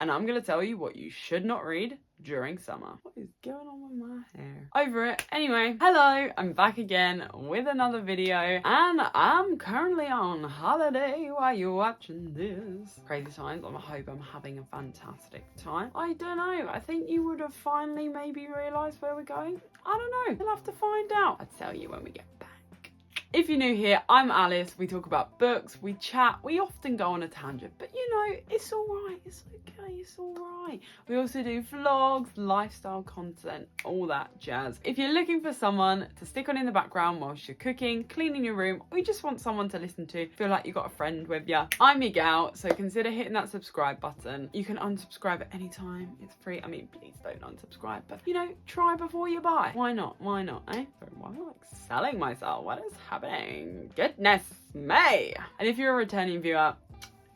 and I'm gonna tell you what you should not read during summer. What is going on with my hair? Over it. Anyway, hello, I'm back again with another video, and I'm currently on holiday while you're watching this. Crazy times. I hope I'm having a fantastic time. I don't know, I think you would have finally maybe realised where we're going. I don't know, we'll have to find out. I'll tell you when we get back. If you're new here, I'm Alice. We talk about books, we chat, we often go on a tangent, but you know, it's alright, it's okay, it's alright. We also do vlogs, lifestyle content, all that jazz. If you're looking for someone to stick on in the background whilst you're cooking, cleaning your room, or you just want someone to listen to, feel like you got a friend with you, I'm your gal, so consider hitting that subscribe button. You can unsubscribe at any time, it's free. I mean, please don't unsubscribe, but you know, try before you buy. Why not, eh? Sorry, why am I like selling myself? What is happening? Goodness me. And if you're a returning viewer,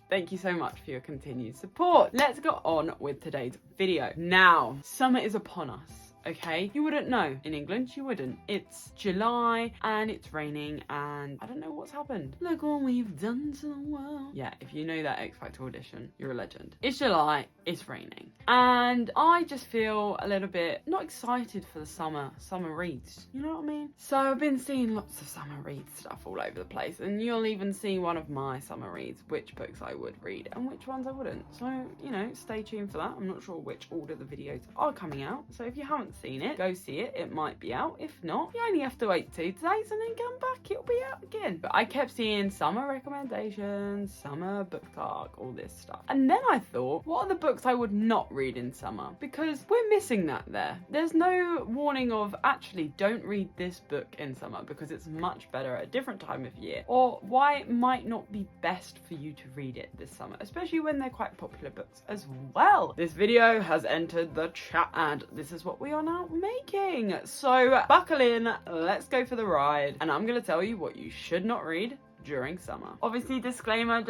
thank you so much for your continued support. Let's go on with today's video. Now, summer is upon us. Okay, you wouldn't know. In England, you wouldn't. It's July and it's raining and I don't know what's happened. Look what we've done to the world. Yeah, if you know that X Factor audition, you're a legend. It's July, it's raining. And I just feel a little bit not excited for the summer reads. You know what I mean? So I've been seeing lots of summer read stuff all over the place, and you'll even see one of my summer reads, which books I would read and which ones I wouldn't. So, you know, stay tuned for that. I'm not sure which order the videos are coming out. So if you haven't seen it, go see it. It might be out. If not, you only have to wait 2 days and then come back, it'll be out again. But I kept seeing summer recommendations, summer book talk, all this stuff, and then I thought, what are the books I would not read in summer? Because we're missing that there. There's no warning of actually don't read this book in summer because it's much better at a different time of year, or why it might not be best for you to read it this summer, especially when they're quite popular books as well. This video has entered the chat and this is what we are now making. So buckle in, let's go for the ride, and I'm gonna tell you what you should not read during summer. Obviously, disclaimer,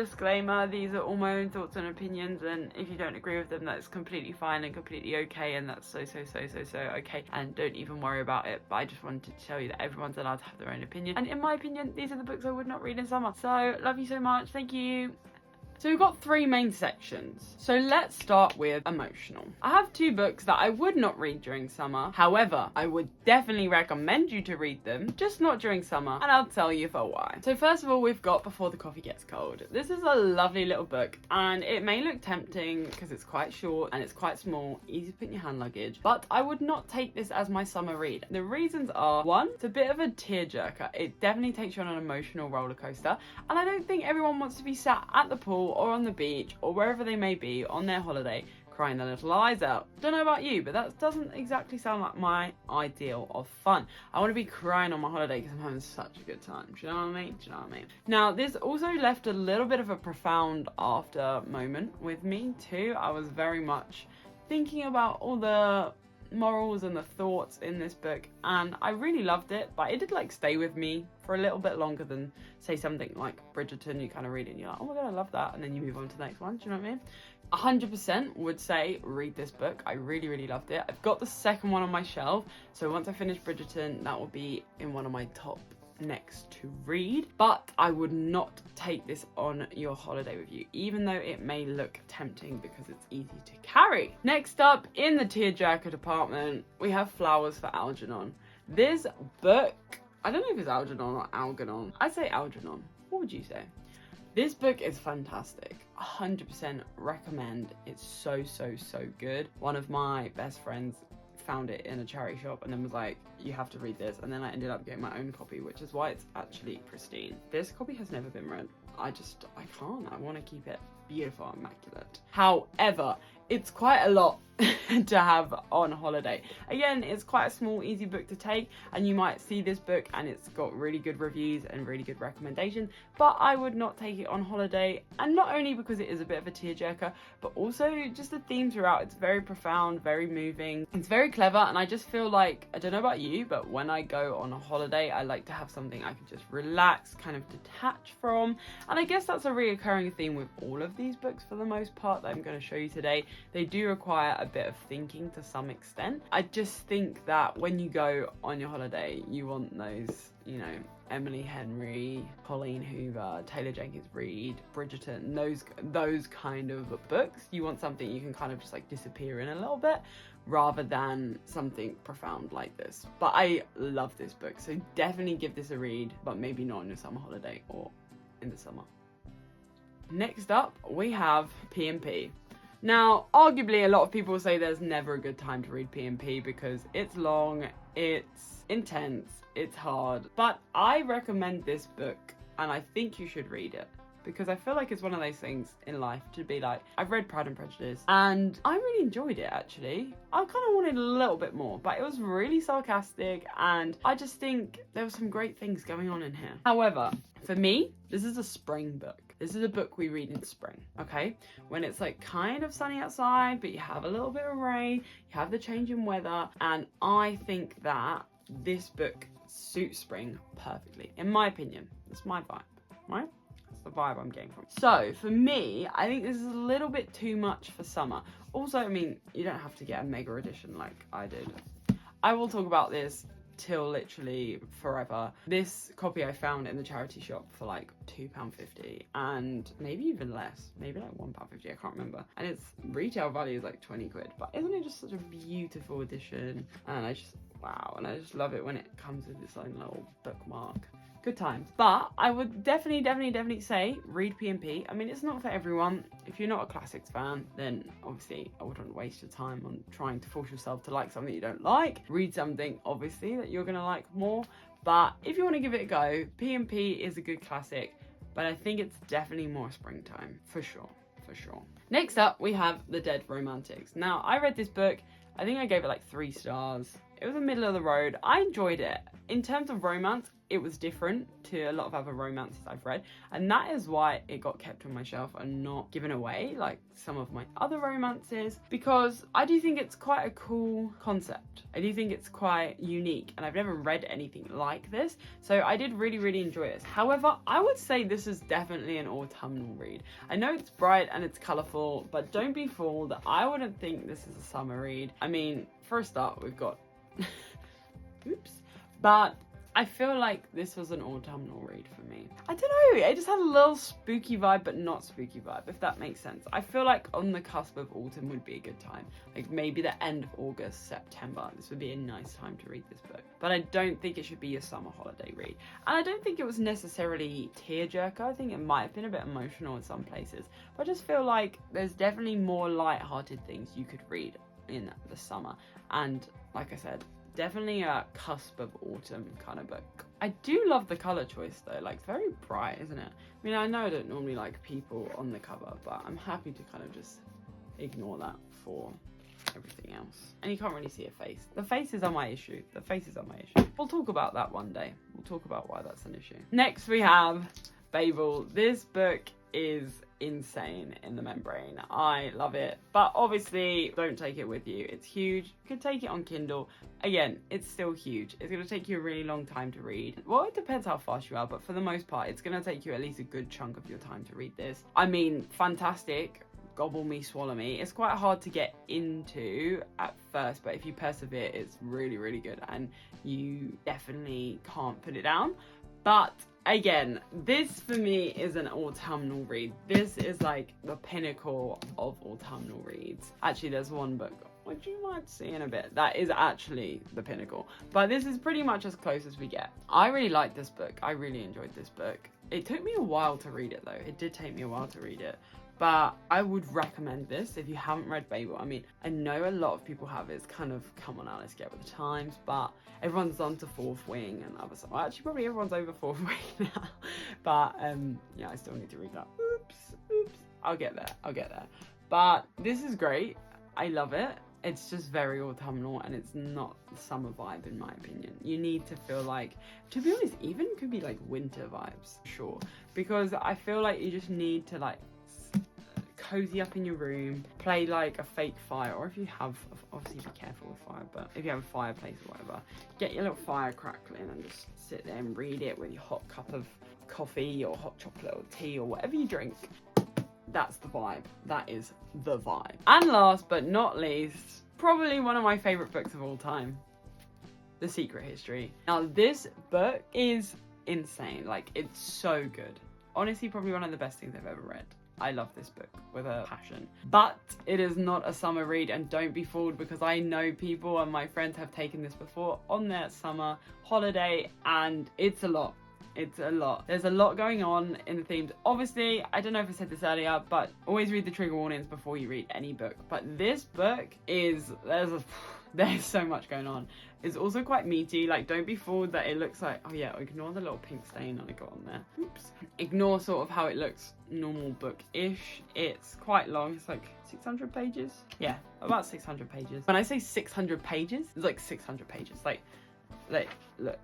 these are all my own thoughts and opinions, and if you don't agree with them, that's completely fine and completely okay, and that's so okay, and don't even worry about it. But I just wanted to tell you that everyone's allowed to have their own opinion, and in my opinion, these are the books I would not read in summer. So love you so much, thank you. So we've got 3 main sections. So let's start with emotional. I have 2 books that I would not read during summer. However, I would definitely recommend you to read them, just not during summer, and I'll tell you for why. So first of all, we've got Before the Coffee Gets Cold. This is a lovely little book, and it may look tempting because it's quite short and it's quite small, easy to put in your hand luggage, but I would not take this as my summer read. The reasons are, 1, it's a bit of a tearjerker. It definitely takes you on an emotional roller coaster, and I don't think everyone wants to be sat at the pool or on the beach or wherever they may be on their holiday crying their little eyes out. Don't know about you, but that doesn't exactly sound like my ideal of fun. I want to be crying on my holiday because I'm having such a good time. Do you know what I mean? Now, this also left a little bit of a profound after moment with me too. I was very much thinking about all the morals and the thoughts in this book, and I really loved it, but it did like stay with me for a little bit longer than say something like Bridgerton. You kind of read it and you're like, oh my god, I love that, and then you move on to the next one. Do you know what I mean? 100% would say read this book. I really loved it. I've got the second one on my shelf, so once I finish Bridgerton, that will be in one of my top next to read, but I would not take this on your holiday with you, even though it may look tempting because it's easy to carry. Next up in the tearjerker department, we have Flowers for Algernon. This book, I don't know if it's Algernon or Algernon. I say Algernon. What would you say? This book is fantastic. 100% recommend. It's so good. One of my best friends found it in a charity shop and then was like, you have to read this, and then I ended up getting my own copy, which is why it's actually pristine. This copy has never been read. I can't. I want to keep it beautiful, immaculate. However, it's quite a lot to have on holiday. Again, it's quite a small, easy book to take, and you might see this book and it's got really good reviews and really good recommendations, but I would not take it on holiday. And not only because it is a bit of a tearjerker, but also just the theme throughout. It's very profound, very moving, it's very clever, and I just feel like, I don't know about you, but when I go on a holiday, I like to have something I can just relax, kind of detach from. And I guess that's a reoccurring theme with all of these books for the most part that I'm going to show you today. They do require a bit of thinking to some extent. I just think that when you go on your holiday, you want those, you know, Emily Henry, Colleen Hoover, Taylor Jenkins Reid, Bridgerton, those kind of books. You want something you can kind of just like disappear in a little bit, rather than something profound like this. But I love this book, so definitely give this a read, but maybe not on your summer holiday or in the summer. Next up, we have P&P. Now, arguably, a lot of people say there's never a good time to read P&P because it's long, it's intense, it's hard. But I recommend this book, and I think you should read it, because I feel like it's one of those things in life to be like, I've read Pride and Prejudice, and I really enjoyed it, actually. I kind of wanted a little bit more, but it was really sarcastic, and I just think there were some great things going on in here. However, for me, this is a spring book. This is a book we read in spring, okay? When it's like kind of sunny outside, but you have a little bit of rain, you have the change in weather, and I think that this book suits spring perfectly, in my opinion. That's my vibe, right? That's the vibe I'm getting from. So for me, I think this is a little bit too much for summer. Also, I mean, you don't have to get a mega edition like I did. I will talk about this till literally forever. This copy I found in the charity shop for like £2.50 and maybe even less, maybe like £1.50, I can't remember, and its retail value is like 20 quid. But isn't it just such a beautiful edition? And I just, wow, and I just love it when it comes with its own little bookmark. Good times. But I would definitely say read P&P. I mean, it's not for everyone. If you're not a classics fan, then obviously I wouldn't waste your time on trying to force yourself to like something you don't like. Read something obviously that you're gonna like more. But if you want to give it a go, P&P is a good classic, but I think it's definitely more springtime, for sure. Next up, we have The Dead Romantics. Now, I read this book, I think I gave it like 3 stars. It was the middle of the road. I enjoyed it. In terms of romance, it was different to a lot of other romances I've read, and that is why it got kept on my shelf and not given away like some of my other romances, because I do think it's quite a cool concept. I do think it's quite unique, and I've never read anything like this, so I did really enjoy this. However, I would say this is definitely an autumnal read. I know it's bright and it's colourful, but don't be fooled. I wouldn't think this is a summer read. I mean, for a start, we've got oops, but I feel like this was an autumnal read for me. I don't know, it just had a little spooky vibe, but not spooky vibe, if that makes sense. I feel like on the cusp of autumn would be a good time. Like maybe the end of August, September. This would be a nice time to read this book. But I don't think it should be a summer holiday read. And I don't think it was necessarily tearjerker. I think it might have been a bit emotional in some places. But I just feel like there's definitely more light-hearted things you could read in the summer. And like I said, definitely a cusp of autumn kind of book. I do love the colour choice though, like it's very bright, isn't it? I mean, I know I don't normally like people on the cover, but I'm happy to kind of just ignore that for everything else. And you can't really see a face. The faces are my issue. The faces are my issue. We'll talk about that one day. We'll talk about why that's an issue. Next we have Babel. This book is insane in the membrane. I love it, but obviously don't take it with you. It's huge. You can take it on Kindle. Again, it's still huge. It's going to take you a really long time to read. Well, it depends how fast you are, but for the most part, it's going to take you at least a good chunk of your time to read this. I mean, fantastic. Gobble me, swallow me. It's quite hard to get into at first, but if you persevere, it's really good, and you definitely can't put it down. But again, this for me is an autumnal read. This is like the pinnacle of autumnal reads. Actually, there's one book which you might see in a bit that is actually the pinnacle, but this is pretty much as close as we get. I really liked this book. I really enjoyed this book. It took me a while to read it though. It did take me a while to read it. But I would recommend this if you haven't read Babel. I mean, I know a lot of people have. It's kind of, come on, Alice, get with the times. But everyone's on to Fourth Wing and other stuff. Well, actually, probably everyone's over Fourth Wing now. But, yeah, I still need to read that. Oops. I'll get there. But this is great. I love it. It's just very autumnal, and it's not the summer vibe in my opinion. You need to feel like, to be honest, even could be like winter vibes, sure. Because I feel like you just need to like cozy up in your room, play like a fake fire, or if you have, obviously be careful with fire, but if you have a fireplace or whatever, get your little fire crackling and just sit there and read it with your hot cup of coffee or hot chocolate or tea or whatever you drink. That's the vibe. That is the vibe. And last but not least, probably one of my favorite books of all time, The Secret History. Now this book is insane. Like, it's so good. Honestly, probably one of the best things I've ever read. I love this book with a passion. But it is not a summer read, and don't be fooled, because I know people and my friends have taken this before on their summer holiday, and it's a lot. It's a lot. There's a lot going on in the themes. Obviously, I don't know if I said this earlier, but always read the trigger warnings before you read any book. But this book is, there's so much going on. It's also quite meaty. Like, don't be fooled that it looks like, oh yeah, ignore the little pink stain that I got on there. Oops. Ignore sort of how it looks normal book-ish. It's quite long. It's like 600 pages. Yeah, about 600 pages. When I say 600 pages, it's like 600 pages. Like, look.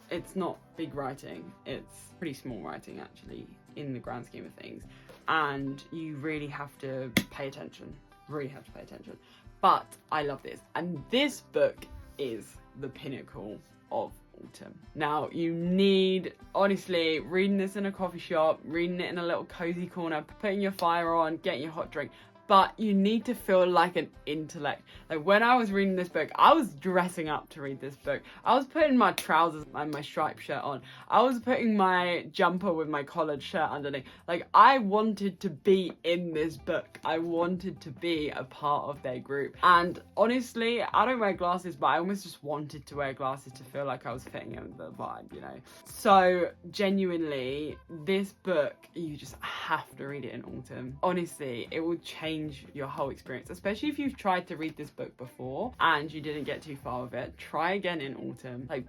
It's not big writing. It's pretty small writing, actually, in the grand scheme of things. And you really have to pay attention. Really have to pay attention. But I love this. And this book is the pinnacle of autumn. Now, you need, honestly, reading this in a coffee shop, reading it in a little cozy corner, putting your fire on, getting your hot drink. But you need to feel like an intellect. Like, when I was reading this book, I was dressing up to read this book. I was putting my trousers and my striped shirt on. I was putting my jumper with my collared shirt underneath. Like, I wanted to be in this book. I wanted to be a part of their group. And honestly, I don't wear glasses, but I almost just wanted to wear glasses to feel like I was fitting in the vibe, you know? So, genuinely, this book, you just have to read it in autumn. Honestly, it will change your whole experience, especially if you've tried to read this book before and you didn't get too far with it. Try again in autumn, like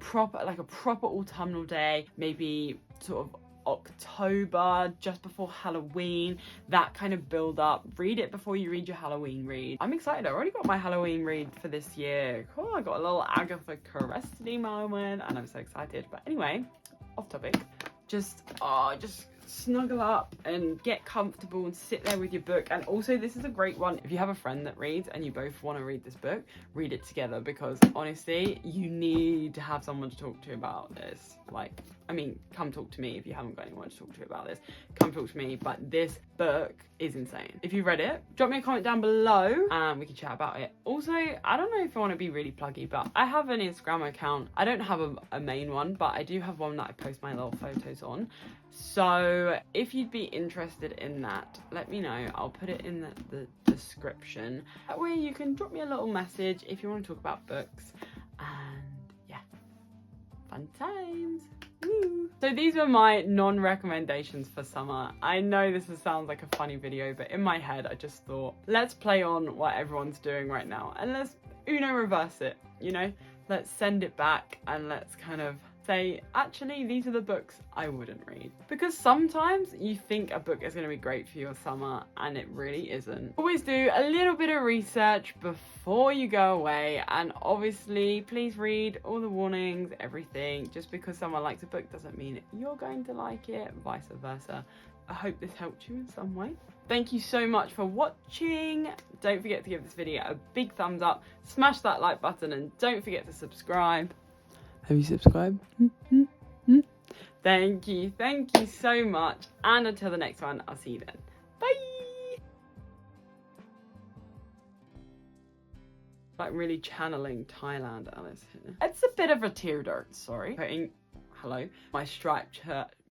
a proper autumnal day, maybe sort of October, just before Halloween, that kind of build up. Read it before you read your Halloween read. I'm excited. I already got my Halloween read for this year. Cool. I got a little Agatha Christie moment and I'm so excited. But anyway, off topic. Just snuggle up and get comfortable and sit there with your book. And also, this is a great one if you have a friend that reads and you both want to read this book, read it together, because honestly, you need to have someone to talk to about this. Like, I mean, come talk to me if you haven't got anyone to talk to about this. Come talk to me, but this book is insane. If you read it, drop me a comment down below and we can chat about it. Also, I don't know if I want to be really pluggy, but I have an Instagram account. I don't have a main one, but I do have one that I post my little photos on. So if you'd be interested in that, let me know. I'll put it in the description. That way you can drop me a little message if you want to talk about books. And yeah, fun times. Woo. So these were my non-recommendations for summer. I know this sounds like a funny video, but in my head I just thought, let's play on what everyone's doing right now and let's reverse it, you know? Let's send it back and let's kind of say, actually, these are the books I wouldn't read. Because sometimes you think a book is going to be great for your summer and it really isn't. Always do a little bit of research before you go away, and obviously please read all the warnings, everything. Just because someone likes a book doesn't mean you're going to like it, vice versa. I hope this helped you in some way. Thank you so much for watching. Don't forget to give this video a big thumbs up, smash that like button, and don't forget to subscribe. Have you subscribed? Thank you so much. And until the next one, I'll see you then. Bye! Like really channeling Thailand Alice here. It's a bit of a tear dart, sorry. Putting, hello, my striped shirt